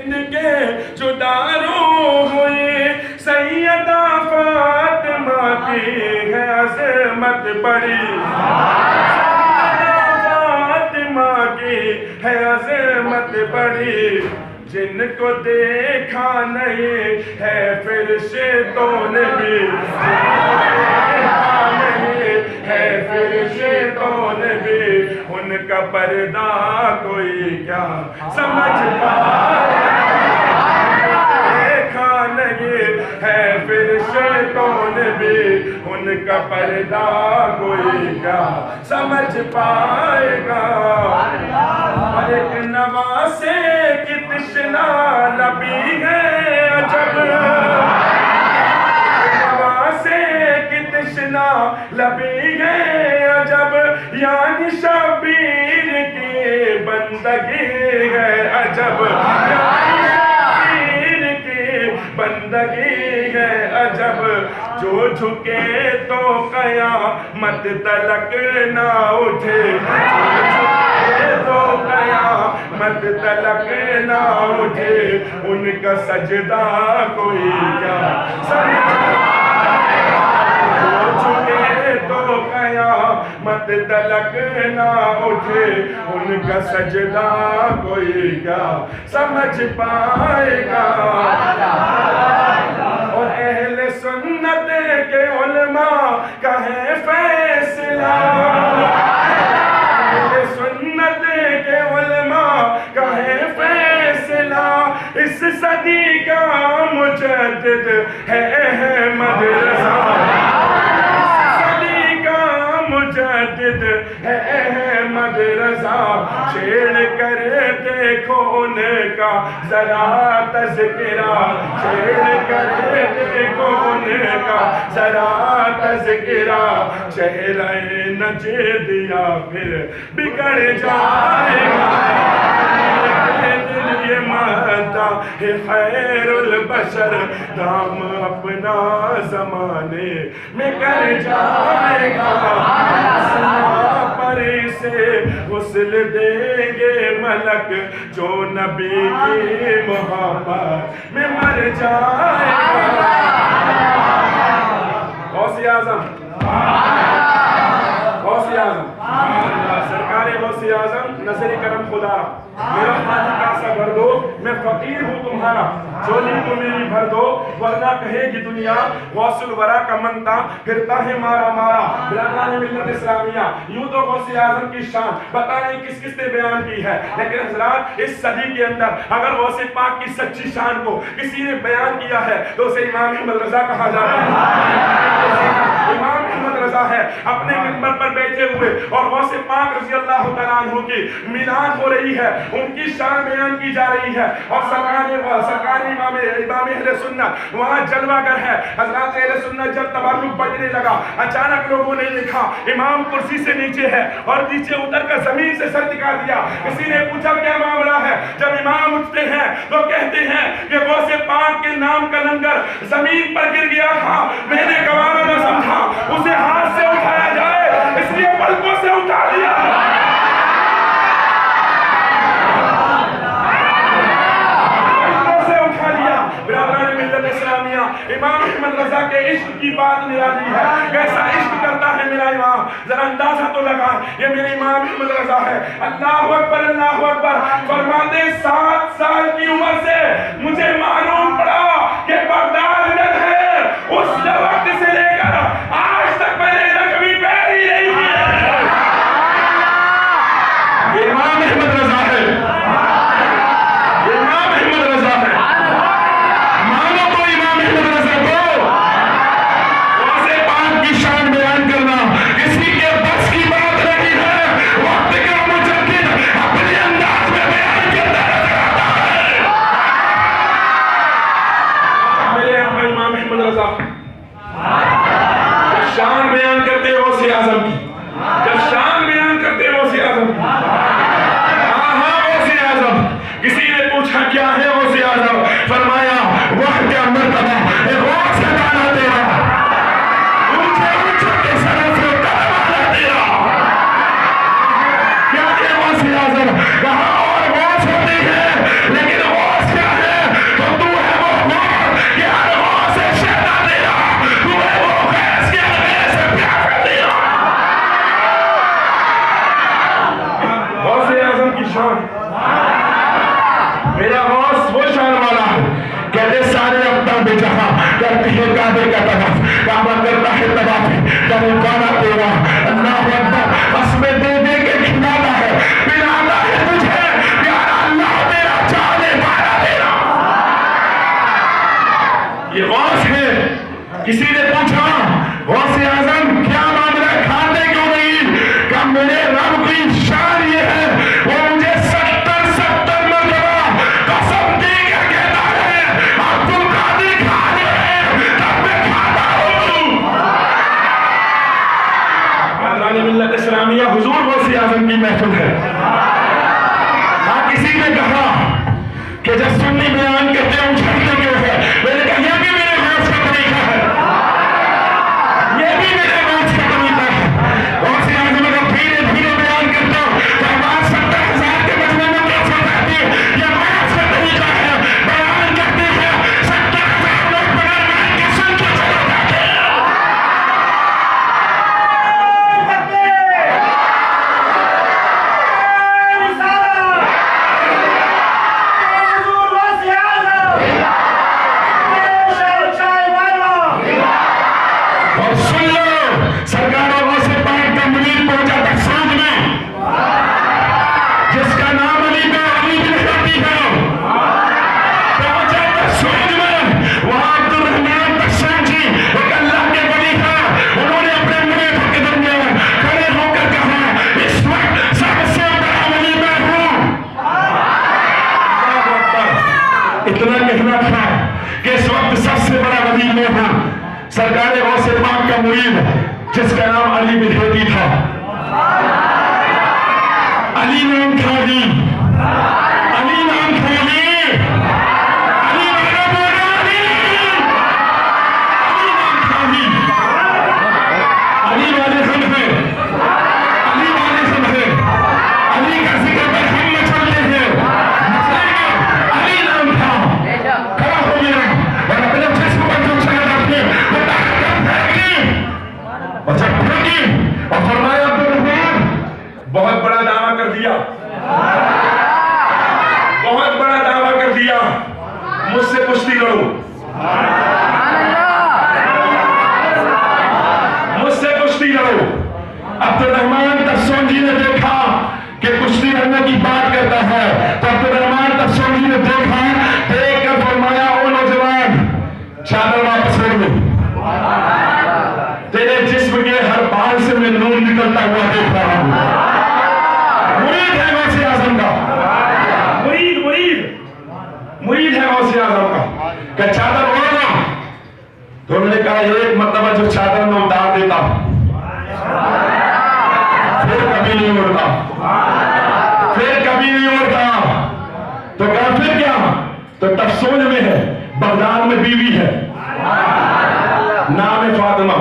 हिंद के जुदारू हुई, सैयदा फातिमा की है अज़मत बड़ी, फातिमा की है अज़मत बड़ी। जिनको देखा नहीं है फरिश्तों ने भी, देखा नहीं है फरिश्तों ने भी, उनका पर्दा कोई क्या समझ पाए। देखा नहीं है फरिश्तों ने भी, उनका पर्दा कोई क्या समझ पाएगा। और एक नवासे की तृष्णा लबी है अजब, नवासे की तृष्णा लबी है अजब, यानी शबीर की बंदगी है अजब, यानी शबीर की बंदगी है अजब। जो झुके तो कयामत तलक ना उठे, तो कयामत तलक ना उठे, उनका सजदा कोई क्या समझ झुके तो कयामत तलक ना उठे, उनका सजदा कोई क्या समझ पाएगा। और अहले सुन्नत के उलमा का है फैसला, अहले सुन्नत के उलमा का है फैसला, इस सदी का मुजद्दिद है अहमद रज़ा, इस सदी का मुजद्दिद है अहमद रज़ा। छेड़ कर देखो उनका जरा तज़किरा, छेड़ कर देखो उनका जरा तज़किरा, चेहरा नचे दिया फिर बिगड़ जाएगा। ये महता है खैरुल बशर, दाम अपना जमाने में कर जाएगा। पर से गुस्ल देंगे मलक, जो नबी की मोहब्बत में मर जाएगा। गौसे आज़म, गौसे आज़म, सरकारे गौसे आज़म, नज़र करम खुदा, मेरा खाली कासा भर दो, मैं फकीर हूँ तुम्हारा, झोली को मेरी भर दो, वरना कहेगी दुनिया गौसुल वरा का मनता फिरता है मारा मारा। बिलादान मिल्लत इस्लामिया, यूं तो गौसे आज़म की शान पता नहीं किस किस ने बयान की है, लेकिन हज़रात इस सदी के अंदर अगर गौसे पाक की सच्ची शान को किसी ने बयान किया है तो उसे इमाम अहमद रज़ा कहा जाता है। इमाम अहमद रज़ा है अपने मिंबर पर बैठे हुए और गौसे पाक रज़ी अल्लाह तआला अन्हु की मिलाद हो रही है, उनकी शान बयान की जा रही है। और सरकार इमाम अहले सुन्नत वहाँ जलवागर है। हज़रात अहले सुन्नत जब तबर्रुक बजने लगा, अचानक लोगों ने देखा इमाम कुर्सी से नीचे है और नीचे उतर कर जमीन से सर टिका दिया। किसी ने पूछा क्या मामला है? जब इमाम उठते हैं तो कहते हैं कि गौसे पाक के नाम का लंगर जमीन पर गिर गया था, मैंने गवारा न समझा उसे हाथ से उठाया जाए, इसलिए पलकों से उठा लिया। इमाम अहमद रज़ा के इश्क की बात निराली है, कैसा इश्क करता है मेरा इमाम, जरा अंदाजा तो लगा। ये मेरे इमाम अहमद रज़ा है। अल्लाहु अकबर, अल्लाहु अकबर फरमाते 7 साल की उम्र से मुझे मालूम पड़ा कि बगदाद में है, उस वक्त से लेकर आज तक मैंने कभी पैर ही नहीं किया। इमाम अहमद रज़ा है, इमाम अहमद रज़ा है। शान बयान करते हो गौसे आज़म की, जब शान बयान करते हो गौसे आज़म की, हाँ गौसे आज़म। किसी ने पूछा क्या है गौसे आज़म? फरमाया वह क्या मर्तबा गौस का गाना तेरा, ऊंचे ऊंचे के सरों से कदम आना तेरा। क्या है गौसे आज़म? कहा और गौस होती है, लेकिन गौस क्या है? शरीकाना तेरा। अल्लाह अकबर। कसमें दे दे के खिलाता है, पिलाता है तुझे, प्यारा अल्लाह तेरा, जाने मारा तेरा। ये गौस है। किसी ने पूछा गौसे आजम क्या मामला, खाते क्यों नहीं? क्या मेरे रब की शान ये है, वो मुझे 70 मरतबा कसम दे के कहता है अब्दुल कादिर खा रहे हैं तब मैं खाता हूं। मिल्लत इस्लामिया हुजूर गौसे आजम की महफिल है। हाँ, किसी ने कहा कि जब सुन्नी बयान करते हैं उछलते क्यों है? मैंने कहा यह भी मेरे गौस का तरीका है, ये भी मेरे गौस का तरीका है। गौसे आजम अगर धीरे धीरे बयान करता हूं तो आवाज 70,000 के मजमे में कैसे जाती है? यह गौस का तरीका है। बयान करते हैं 70,000 लोग बगैर मान के सुन के चले जाते हैं। और सुन लो, सरकारों से पाक का मुरीद पहुंचा था सूद में, जिसका नाम अली बिन हदी है, पहुंचा था सूद में। वहां अब्दुल रहमान बख्शान जी एक अल्लाह के वली था, उन्होंने अपने मुरीदों के दरमियान खड़े होकर कहा इस वक्त सबसे बड़ा वली मैं हूं। इतना कहना था कि इस वक्त सबसे बड़ा वली मैं हूं। सरकार गौसे पाक का मुरीद जिसका नाम अली बिन हदी था, अली नाम था, अली नाम था, अली वाला बोला, अली नाम था, अली वाले हम हैं, अली वाले हम हैं, अली का जिक्र पर हम मचलते हैं, अली नाम था। खड़ा हो गया और अपने जिस्म पर जो चला रखते और जब फेंकी और फरमाया अब्दुल रहमान, बहुत बड़ा दावा कर दिया, बहुत बड़ा दावा कर दिया, मुझसे कुश्ती लड़ो, मुझसे कुश्ती लड़ो। अब्दुल रहमान तफसून जी ने देखा कि कुश्ती लड़ने की बात करता है, तो अब्दुल रहमान तफसून जी ने देखा, देख कर फरमाया ओ नौजवान चादर वापस ले लो, तेरे जिस्म के हर बाल से मैं नूर निकलता हुआ देख रहा हूं। मुरीद है गौसे आजम का, मुरीद है गौसे आजम का। क्या चादर ओढ़ लो? तो उन्होंने कहा एक मतलब जो चादर में उतार देता फिर कभी नहीं उड़ता, फिर कभी नहीं उड़ता। तो कहा फिर क्या? तो तफसून में है, बगदाद में बीवी है, नाम है फातिमा।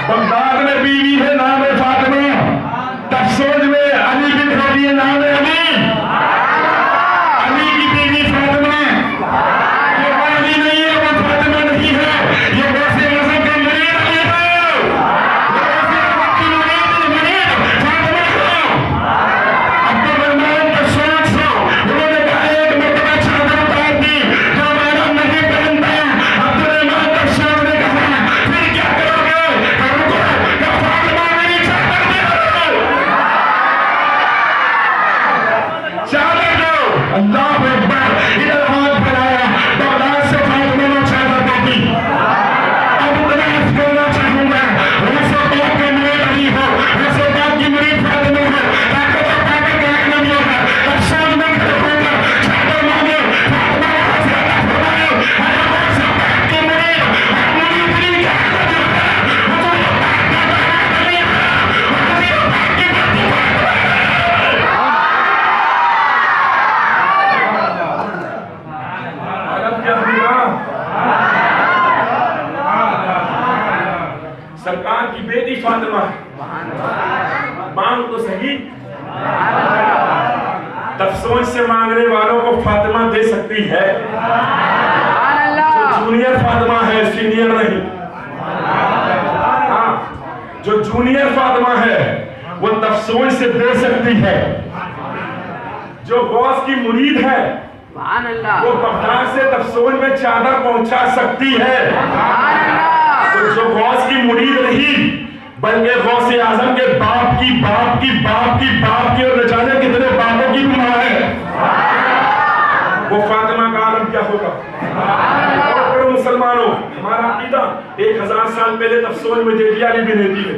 बगदाद में बीवी है, नाम है फातिमा। तफसून में अली बिन हदी है, नाम है अली, अली की बीवी फातिमा। ये वो अली नहीं है, वो फातिमा नहीं है, ये गौसे आजम का मुरीद अली है, गौसे आजम की मुरीद फातिमा है। अब्दुल रहमान तफसून से उन्होंने कहा एक मरतबा चादर उतार दी जो मेरा नहीं पहनता। अब्दुल रहमान तफसून ने कहा फिर क्या करोगे? करूंगा क्या फातिमा मेरी चादर दे दो, चादर दो। अल्लाह अकबर। इधर हाथ फैलाया, बगदाद से फातिमा ने चादर दे दी। अब मैं बोलना चाहूंगा रसूल पाक का मुरीद अली हो, रसूल पाक की मुरीद फातिमा हो, ताकत और ताकत का नबी है। तफसून में खड़े होकर चादर मांगे, फातिमा वहां से अता फरमाए। अरे रसूल पाक की मुरीद मुरीद अली क्या है? रसूल पाक का दामाद अली है, रसूल पाक की बात क्या हुआ? सरकार की बेटी फातिमा, मांग तो सही। तफसून से मांगने वालों को फातिमा दे सकती है, जो जूनियर फातिमा है, सीनियर नहीं। हाँ, जो जूनियर फातिमा है वो तफसून से दे सकती है, जो गौस की मुरीद है वो बगदाद से तफसूल में चादर पहुंचा सकती है। तो जो गौस की मुरीद नहीं बल्कि गौसे आजम के बाप की बाप की बाप की बाप की और न जाने कितने बापों की भी मां है, वो फातिमा का आलम क्या होगा। और मुसलमानों, हमारा अकीदा 1000 साल पहले तफसूल में दे दिया अली बिन हदी ने।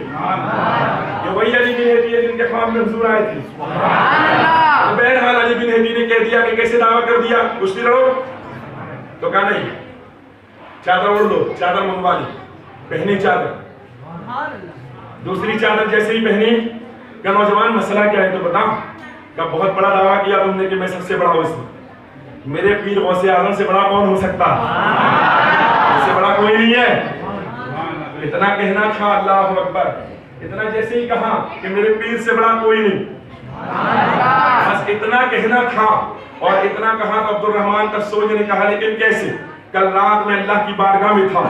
ये वही अली बिन हदी है जिनके ख्वाब में हुजूर आए थे। तो बहरहाल अली बिन हदी ने कह दिया कि कैसे दावा कर दिया, कुश्ती लड़ो, तो कहा नहीं, चादर ओढ़ लो, चादर मंगवा ली, पहनी चादर। दूसरी चादर जैसे ही पहनी, क्या नौजवान मसला क्या है तो बता। का बहुत बड़ा दावा किया तुमने कि मैं सबसे बड़ा हूं, इसमें मेरे पीर गौसे आजम से बड़ा कौन हो सकता, इससे बड़ा कोई नहीं है। इतना कहना था, अल्लाह अकबर, इतना जैसे ही कहा कि मेरे पीर से बड़ा कोई नहीं, बस इतना कहना था। और इतना कहा तो अब्दुर्रहमान तफसूल ने कहा लेकिन कैसे। कल रात में अल्लाह की बारगाह में था,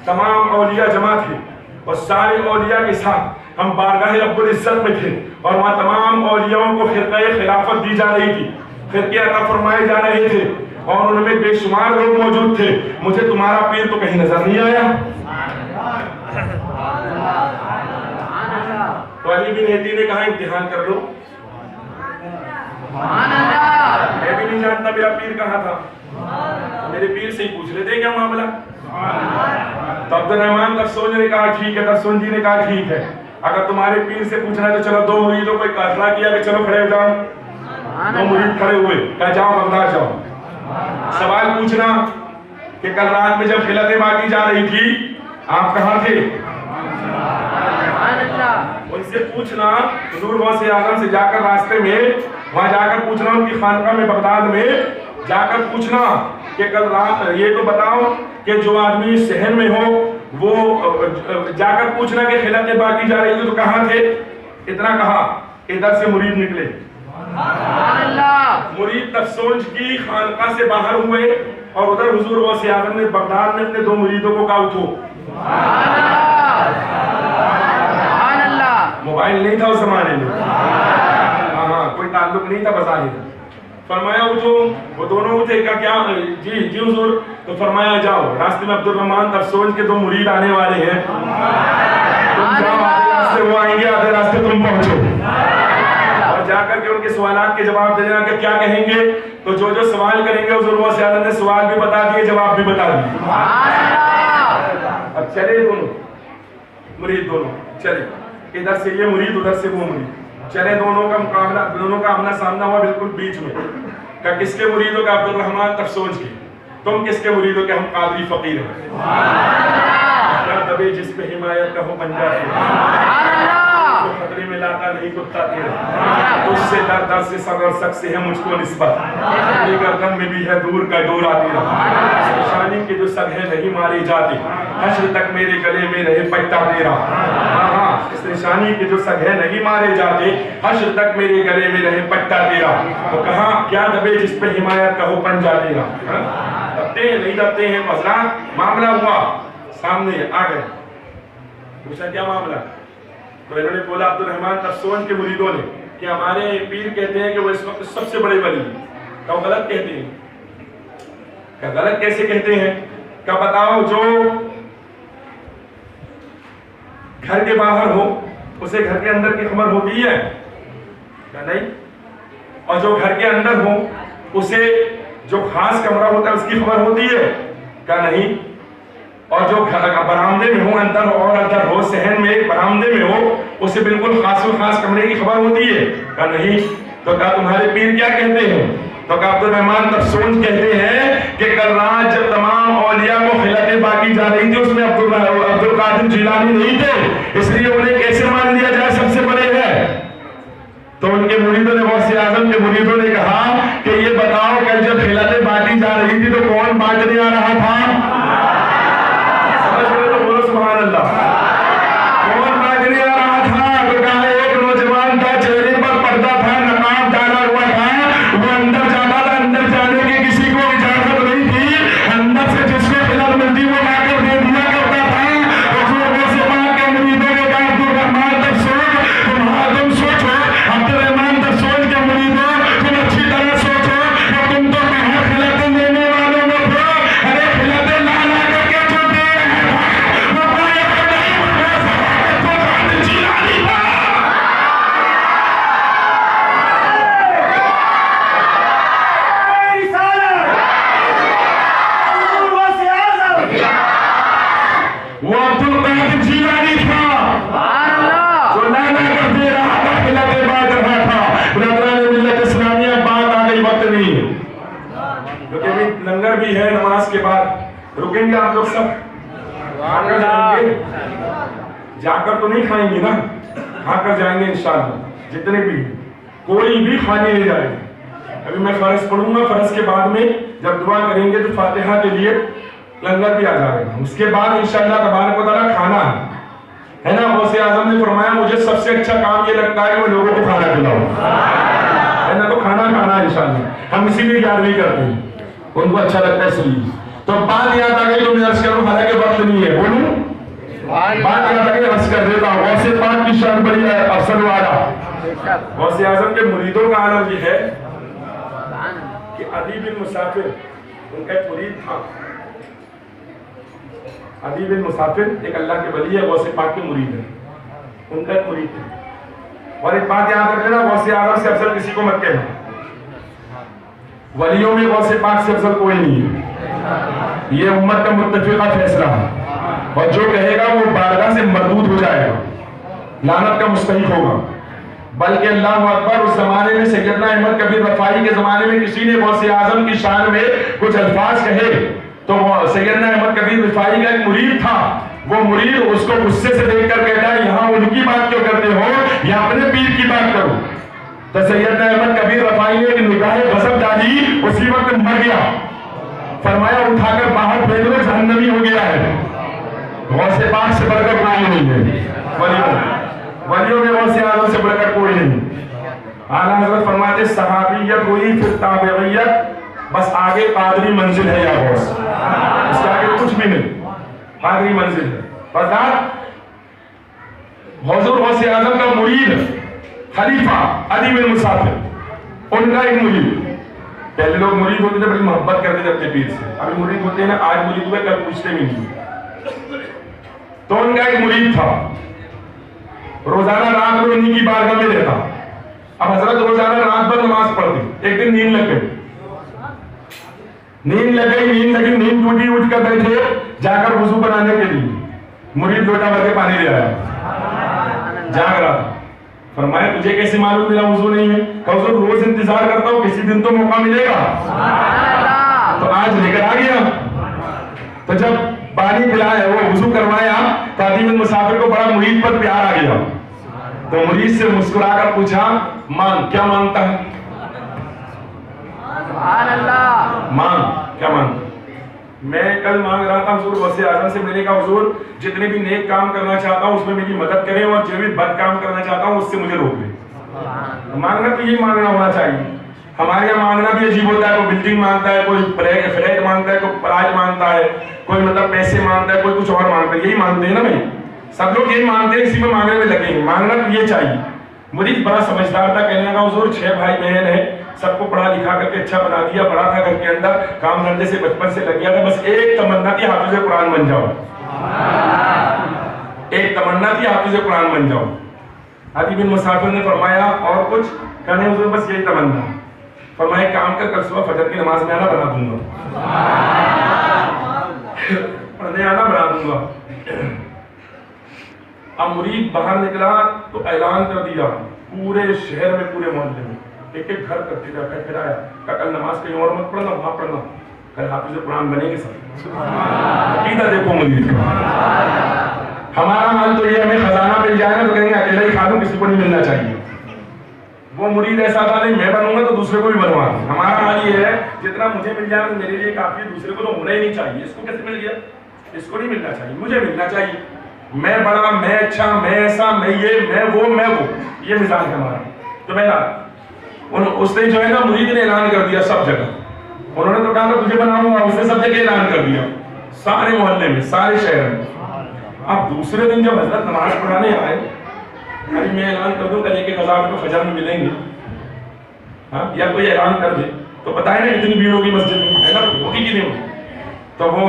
तमाम औलिया जमा थे और सारे औलिया के साथ हम बारगाह रब्बुल इज्जत में थे और वहाँ तमाम औलियाओं को खिरक़े खिलाफत दी जा रही थी, खिरक़े अता फरमाए जा रहे थे और उनमें बेशुमार लोग मौजूद थे। मुझे तुम्हारा पीर तो कहीं नजर नहीं आया। तो अली बिन हदी ने कहा इम्तिहान कर लो, मैं भी नहीं जानता मेरा पीर कहाँ था, मेरे पीर से ही पूछ लेते क्या मामला। तो अब्दुर्रहमान तफसूल ने कहा ठीक है, तफसूल जी ने कहा ठीक है, अगर तुम्हारे पीर से पूछना है तो चलो। दो मुरीदों को फैसला किया कि चलो खड़े हो जाओ। दो मुरीद खड़े हुए, कहा जाओ बगदाद जाओ, सवाल पूछना कि कल रात में जब खिलतें बांटी जा रही थी आप कहाँ थे। उनसे पूछना, हुजूर गौसे आजम से जाकर रास्ते में वहां जाकर पूछना, उनकी खानका में बगदाद में जाकर पूछना कि कल रात ये तो बताओ कि जो आदमी शहर में हो वो जाकर पूछना कि खिलतें बांटी जा रही थी तो कहाँ थे। इतना कहा, इधर से मुरीद निकले, मुरीद तफसूल की खानका से बाहर हुए और उधर हुजूर गौसे आजम ने बगदाद में अपने दो मुरीदों को कहा उठो। मोबाइल नहीं था उस जमाने में, हाँ कोई ताल्लुक नहीं था बज़ाहिर। फरमाया उठो, वो दोनों उठे, का क्या जी जी हुजूर। तो फरमाया जाओ, रास्ते में अब्दुर्रहमान तफसूल के दो मुरीद आने वाले हैं, तुम जाओ, आधे रास्ते वो आएंगे, आधे रास्ते तुम पहुंचो और जाकर के उनके सवालात के जवाब देना कि क्या कहेंगे। तो जो जो सवाल करेंगे हुजूर गौसे आजम ने सवाल भी बता दिए, जवाब भी बता दिए। अब चले दोनों मुरीद, दोनों चले, इधर से ये मुरीद उधर से वो मुरीद चले, दोनों का मुकाबला, दोनों का आमना सामना हुआ बिल्कुल बीच में। का किसके मुरीदों का, अब्दुर्रहमान तफसूल की, तुम किसके मुरीदों के, हम कादरी फकीर हैं। दबे जिस पे हिमायत का हो पंजा तो खतरे में लाता नहीं कुत्ता तेरा, तुझसे दर दर से सगर सक से है मुझको निस्बत, मेरी गर्दन में भी है दूर का डोरा तेरा, निशानी के जो सग है नहीं मारे जाते, हश्र तक मेरे गले में रहे पट्टा तेरा। इस निशानी के जो सग है नहीं मारे जाते, हश्र तक मेरे गले में रहे पट्टा तेरा। तो कहा क्या दबे जिस पे हिमायत का हो पंजा तेरा। दबते हैं नहीं दबते हैं, मसला मामला हुआ सामने आ गए, पूछा क्या मामला। तो इन्होंने बोला अब्दुर्रहमान तफसूल के मुरीदों ने कि हमारे पीर कहते हैं कि वो इस वक्त सबसे बड़े वली हैं। क्या गलत कहते हैं? क्या गलत कैसे कहते हैं? क्या बताओ, जो घर के बाहर हो उसे घर के अंदर की खबर होती है क्या? नहीं। और जो घर के अंदर हो उसे जो खास कमरा होता है उसकी खबर होती है क्या? नहीं। और जो बरामदे में हो, अंदर और अंदर हो, सहन में बरामदे में हो, उसे बिल्कुल खास कमरे की खबर होती है क्या? नहीं। तो क्या तुम्हारे पीर क्या कहते हैं? तो क्या अब्दुर्रहमान तफसूल कहते हैं कि कल रात जब तमाम औलिया को खिलतें बाकी जा रही थी उसमें अब्दुल कादिर जिलानी नहीं थे, इसलिए उन्हें कैसे मान लिया जाए सबसे बड़े हैं। तो उनके मुरीदों ने, गौसे आजम के मुरीदों ने कहा कि ये बताओ कल जब खिलतें बांटी जा रही थी तो कौन बांटने आ रहा था? सुभान अल्लाह, कौन बांटने आ रहा था? तो कहा एक नौजवान था, चेहरे पर पर्दा था, नकाब डाला हुआ था, वो अंदर जाता था, अंदर जाने की किसी को इजाजत नहीं थी, अंदर से जिसको खिलत मिलती वो लाकर दे दिया करता था। हुजूर गौसे पाक के मुरीदों ने कहा अब्दुर्रहमान तफसूल तुम सोचो, अब्दुर्रहमान तफसूल के मुरीदों तुम अच्छी तरह सोचो, तुम तो कहाँ रुकेंगे आप लोग सब? खाकर जाएंगे? जाकर तो नहीं खाएंगे ना, खाकर जाएंगे इंशाअल्लाह। जितने भी, कोई भी खाने नहीं जाएगा। अभी मैं फर्ज पढ़ूंगा, फर्ज के बाद में जब दुआ करेंगे तो फातिहा के लिए लंगर भी आ जाएगा। उसके बाद इंशाअल्लाह तबारक व तआला खाना है ना। गौसे आजम ने फरमाया मुझे सबसे अच्छा काम ये लगता है कि मैं लोगों को खाना खिलाऊं, है ना। तो खाना खाना है इंशाअल्लाह, हम इसीलिए 11वीं करते हैं, उनको अच्छा लगता है इसलिए। तो बात याद आ गई तो मैं अर्ज करूं, हालांकि वक्त नहीं है, बोलूं बात याद आ गई, अर्ज कर देता हूं। गौसे पाक की शान बड़ी है, अफसल वाला। गौसे आजम के मुरीदों का आलम ये है कि अदी बिन मुसाफिर उनका एक मुरीद था। अदी बिन मुसाफिर एक अल्लाह के वली है, गौसे पाक के मुरीद है, उनका एक मुरीद था। और एक बात याद रख लेना, गौसे आजम से अफजल किसी को मत कहना। वलियों में गौसे पाक से अफजल कोई नहीं है, ये उम्मत का मुत्तफिका फैसला है। और जो कहेगा वो बारगाह से मरदूद हो जाएगा, लानत का मुस्तहिक होगा। बल्कि अल्लाह अकबर, उस जमाने में सैयदना अहमद कबीर रफाई के जमाने में किसी ने गौसे आजम की शान में कुछ अल्फाज कहे तो सैयदना अहमद कबीर रफाई का एक मुरीद था, वो मुरीद उसको गुस्से से देखकर कहता है यहाँ उनकी बात क्यों करते हो, या अपने पीर की बात करो। तो सैयदना अहमद कबीर रफाई ने एक निगाह गज़ब डाली, उसी वक्त मर गया। फरमाया उठाकर बाहर फेंक दो, जहन्नमी हो गया है। गौसे पाक से बढ़कर कोई नहीं है, वलियों में गौसे आजम से बढ़कर कोई नहीं। आला हज़रत फरमाते सहाबियत हुई फिर ताबेइयत, बस आगे कादरी मंजिल है या गौस, इसके आगे कुछ भी नहीं, कादरी मंजिल है। बस हुजूर गौसे आजम का मुरीद खलीफा अदी बिन मुसाफिर, उनका एक मुरीद। पहले लोग मुरीद होते थे, बड़ी मोहब्बत करते थे अपने पीर से, अभी मुरीद होते हैं ना, आज मुरीद हुए कल पूछते भी नहीं। तो उनका एक मुरीद था, रोजाना रात में उन्हीं की बारगाह में रहता। अब हजरत रोजाना रात भर नमाज पढ़ती, एक दिन नींद लग गई, नींद टूटी, उठकर बैठे, जाकर वुजू बनाने के लिए मुरीद लोटा भर के पानी ले आया, जाग रहा था। फरमाया तुझे कैसे मालूम मेरा वुजू नहीं है? हुजूर रोज इंतजार करता हूँ, किसी दिन तो मौका मिलेगा, तो आज लेकर आ गया। तो जब पानी पिलाया, वो वुजू करवाया, तो अदी बिन मुसाफिर को बड़ा मुरीद पर प्यार आ गया। तो मुरीद से मुस्कुराकर पूछा, मांग, क्या मांगता है? मांग, क्या मांगता? मैं कल मांग रहा था हुजूर गौसे आजम से, मैंने कहा हुजूर जितने भी नेक काम करना चाहता हूँ उसमें मेरी मदद करें, और जो भी बद काम करना चाहता हूँ उससे मुझे रोक ले। मांगना तो ये मांगना होना चाहिए। हमारे यहाँ मांगना भी अजीब होता है, कोई बिल्डिंग मांगता है, कोई फ्लैट मांगता है, कोई प्राइज मांगता है, कोई मतलब पैसे मांगता है, कोई कुछ और मांगता है। यही मांगते हैं ना भाई, सब लोग यही मांगते हैं, इसी में मांगने में लगे हैं। मांगना तो ये चाहिए। मुरीद बड़ा समझदार था, कहने लगा हुजूर 6 भाई बहन है, सबको पढ़ा लिखा करके अच्छा बना दिया, बड़ा था घर के अंदर, काम धंधे से बचपन से लग गया था, बस एक तमन्ना थी हाफिज कुरान बन जाओ, एक तमन्ना थी हाफिज कुरान बन जाओ। अदी बिन मुसाफिर ने फरमाया और कुछ? कहने हुजूर बस यही तमन्ना। फरमाया काम कर, कल सुबह फजर की नमाज में आना, बना दूंगा, पढ़ने आना, बना दूंगा। अब मुरीद बाहर निकला तो ऐलान कर दिया पूरे शहर में, पूरे मोहल्ले में, एक एक घर करके जाकर फिर आया, कल नमाज कहीं और मत पढ़ना, वहां पढ़ना, कल हाफिज कुरान बनेंगे सब। अकीदा देखो मुरीद का। हमारा हाल तो ये, हमें खजाना मिल जाए ना तो कहेंगे अकेला ही खा लूं, किसी को नहीं मिलना चाहिए। वो मुरीद ऐसा था, नहीं मैं बनूंगा तो दूसरे को भी बनवा। हमारा हाल ये है, जितना मुझे मिल जाए मेरे लिए काफी, दूसरे को तो होना ही नहीं चाहिए। इसको कैसे मिल गया? इसको नहीं मिलना चाहिए, मुझे मिलना चाहिए। मैं बड़ा, मैं अच्छा, मैं ऐसा, मैं ये, मैं वो, ये मिजाज है हमारा। तो मैं उसने जो है ना, मुरीद ने ऐलान कर दिया सब जगह। उन्होंने तो कहा तुझे बनाऊंगा, उसने सब जगह ऐलान कर दिया, सारे मोहल्ले में, सारे शहर में। अब दूसरे दिन जब हजरत नमाज पढ़ाने आए, अभी मैं ऐलान कर दूं कल 1000 रुपये फजर में मिलेंगे, हाँ, या कोई ऐलान कर दे तो बताए ना कितनी भीड़ होगी मस्जिद में, है ना, होगी कि नहीं? तो वो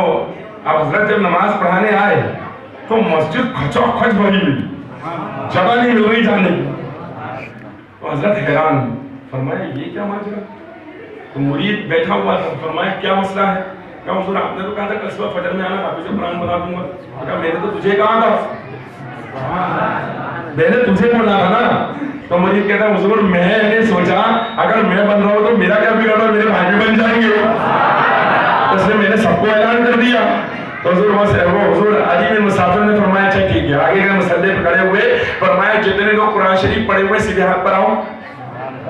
अब हजरत जब नमाज पढ़ाने आए तो मस्जिद खचाखच भरी हुई, जगह नहीं मिल रही जाने की। तो हजरत हैरान, फरमाया ये क्या माजरा? तो मुरीद बैठा हुआ था, फरमाया क्या मसला है? कहा हुजूर आपने तो कहा था कल सुबह फजर में आना, हाफिज कुरान बना दूंगा। कहा मैंने तो तुझे कहा था, मैंने तुझे बोला था ना। तो मुरीद कहता हुजूर मैंने सोचा अगर मैं बन रहा हूँ तो मेरा क्या बिगड़ रहा है, मेरे भाई भी बन जाएंगे, तो इसलिए मैंने सबको ऐलान कर दिया। तो हुजूर अली बिन मुसाफिर ने फरमाया अच्छा ठीक है, आगे गए मुसल्ले पे खड़े हुए, फरमाया जितने लोग कुरान शरीफ पढ़े हुए सीधे हाथ पर आओ,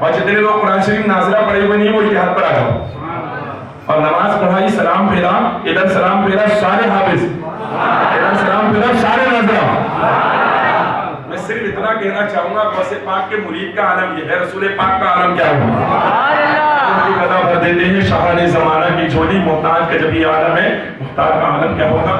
और जितने लोग कुरान शरीफ नाज़िला पढ़े हुए नहीं वो इधर हाथ पर आ जाओ। और नमाज पढ़ाई, सलाम फेरा, इधर सलाम फेरा सारे हाफिज, इधर सलाम फेरा सारे नाज़िरा। मैं सिर्फ इतना कहना चाहूंगा, गौसे पाक के मुरीद का आलम ये है, रसूल पाक का आलम क्या होगा, गदा भर देते हैं शाह ने ज़माना की झोली, मोहताज का जब ये आलम है, मुख्तार का आलम क्या होगा।